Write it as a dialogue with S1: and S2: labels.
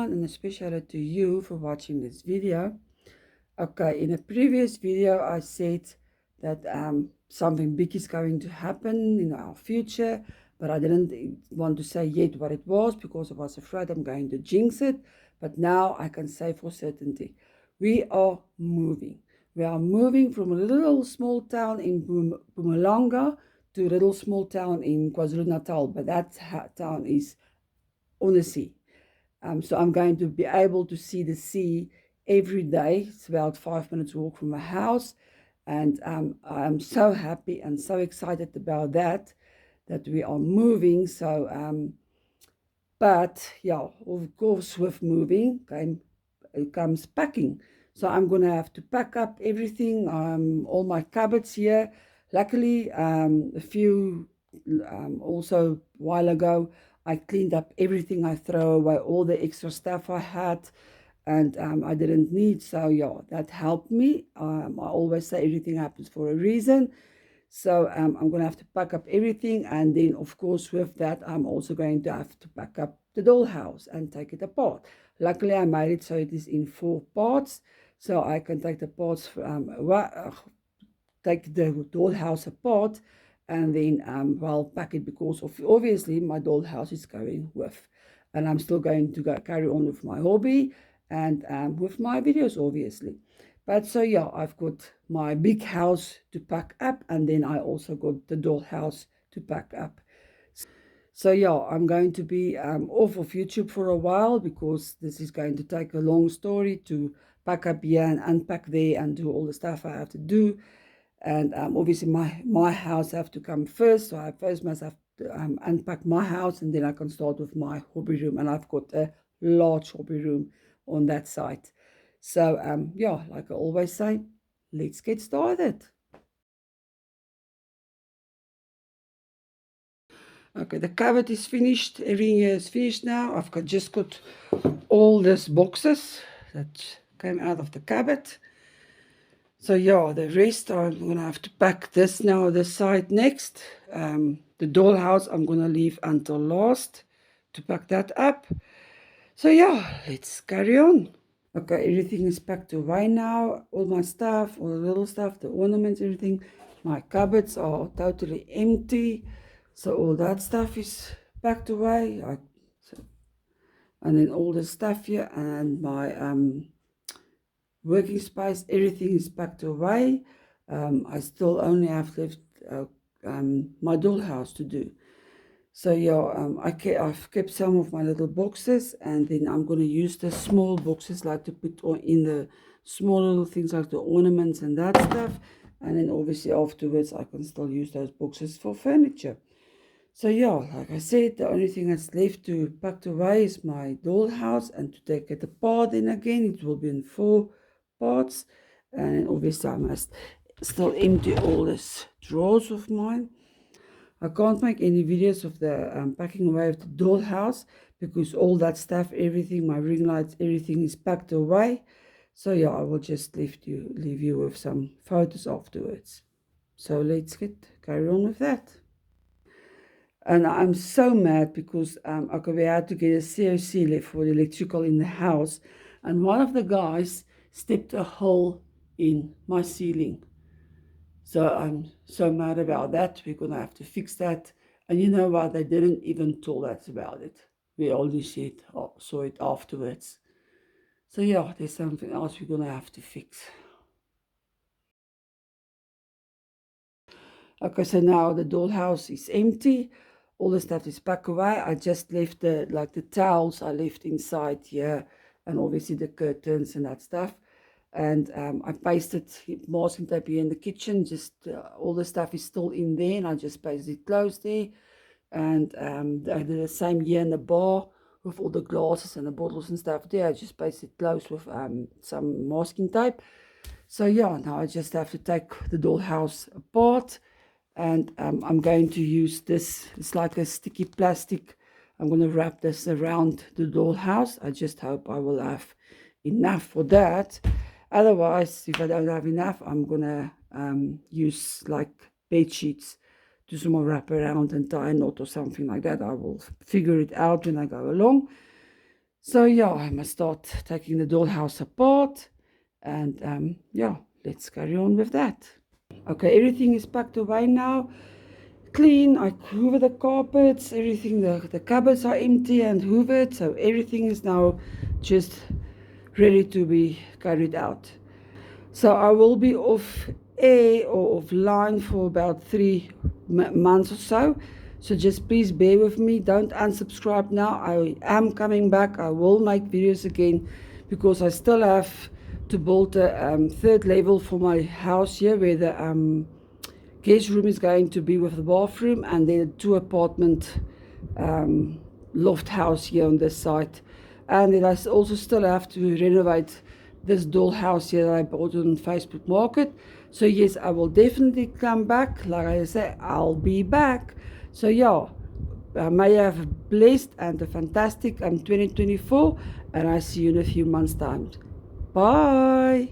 S1: everyone, and a special to you for watching this video. Okay, in a previous video I said that something big is going to happen in our future, but I didn't want to say yet what it was because I was afraid I'm going to jinx it. But now I can say for certainty, we are moving. We are moving from a little small town in Mpumalanga to a little small town in KwaZulu-Natal, but that town is on the sea. So I'm going to be able to see the sea every day. It's about 5 minutes walk from my house. And I'm so happy and so excited about that we are moving. So, but yeah, of course, with moving comes packing. So I'm going to have to pack up everything, all my cupboards here. Luckily, a few also a while ago, I cleaned up everything. I throw away all the extra stuff I had and I didn't need. So yeah, that helped me. I always say everything happens for a reason. So I'm going to have to pack up everything. And then, of course, with that, I'm also going to have to pack up the dollhouse and take it apart. Luckily, I made it so it is in 4 parts. So I can take the parts, take the dollhouse apart and then, pack it because obviously my dollhouse is going with. And I'm still going to carry on with my hobby and with my videos, obviously. But so yeah, I've got my big house to pack up and then I also got the dollhouse to pack up. So yeah, I'm going to be off of YouTube for a while because this is going to take a long story to pack up here and unpack there and do all the stuff I have to do. And obviously my house have to come first, so I first must have to unpack my house and then I can start with my hobby room. And I've got a large hobby room on that side. So yeah, like I always say, let's get started. Okay, the cupboard is finished. Everything here is finished now. I've just got all these boxes that came out of the cupboard. So yeah, the rest I'm gonna have to pack this now, this side next. The dollhouse I'm gonna leave until last to pack that up. So yeah, let's carry on. Okay, everything is packed away now. All my stuff, all the little stuff, the ornaments, everything. My cupboards are totally empty. So all that stuff is packed away. And then all the stuff here and my working space, everything is packed away. I still only have left my dollhouse to do. So yeah, I've kept some of my little boxes and then I'm going to use the small boxes like to put in the small little things like the ornaments and that stuff. And then obviously afterwards I can still use those boxes for furniture. So yeah, like I said, the only thing that's left to pack away is my dollhouse and to take it apart in again. It will be in 4 parts. And obviously I must still empty all these drawers of mine. I can't make any videos of the packing away of the dollhouse because all that stuff, everything, my ring lights, everything is packed away. So yeah, I will just leave you with some photos afterwards. So let's carry on with that. And I'm so mad because we had to get a COC left for the electrical in the house. And one of the guys stepped a hole in my ceiling. So I'm so mad about that. We're going to have to fix that. And you know what? They didn't even tell us about it. We only saw it afterwards. So yeah, there's something else we're going to have to fix. Okay, so now the dollhouse is empty. All the stuff is packed away. I just left the towels I left inside here, and obviously the curtains and that stuff. And I pasted masking tape here in the kitchen. Just all the stuff is still in there, and I just pasted it closed there. And I did the same here in the bar with all the glasses and the bottles and stuff there. I just pasted it closed with some masking tape. So yeah, now I just have to take the dollhouse apart. And I'm going to use this. It's like a sticky plastic. I'm going to wrap this around the dollhouse. I just hope I will have enough for that. Otherwise, if I don't have enough, I'm going to use like bed sheets to somehow wrap around and tie a knot or something like that. I will figure it out when I go along. So yeah, I must start taking the dollhouse apart, and yeah, let's carry on with that. Okay, everything is packed away now. Clean. I hoover the carpets, everything. The cupboards are empty and hoovered, so everything is now just ready to be carried out. So I will be off air or offline for about 3 months or so. So just please bear with me. Don't unsubscribe now. I am coming back. I will make videos again because I still have to build a third level for my house here, where the guest room is going to be with the bathroom, and then a 2 apartment loft house here on this side. And then I also still have to renovate this dollhouse here that I bought on Facebook Market. So yes, I will definitely come back. Like I say, I'll be back. So yeah, may you have a blessed and a fantastic 2024, and I see you in a few months' time. Bye.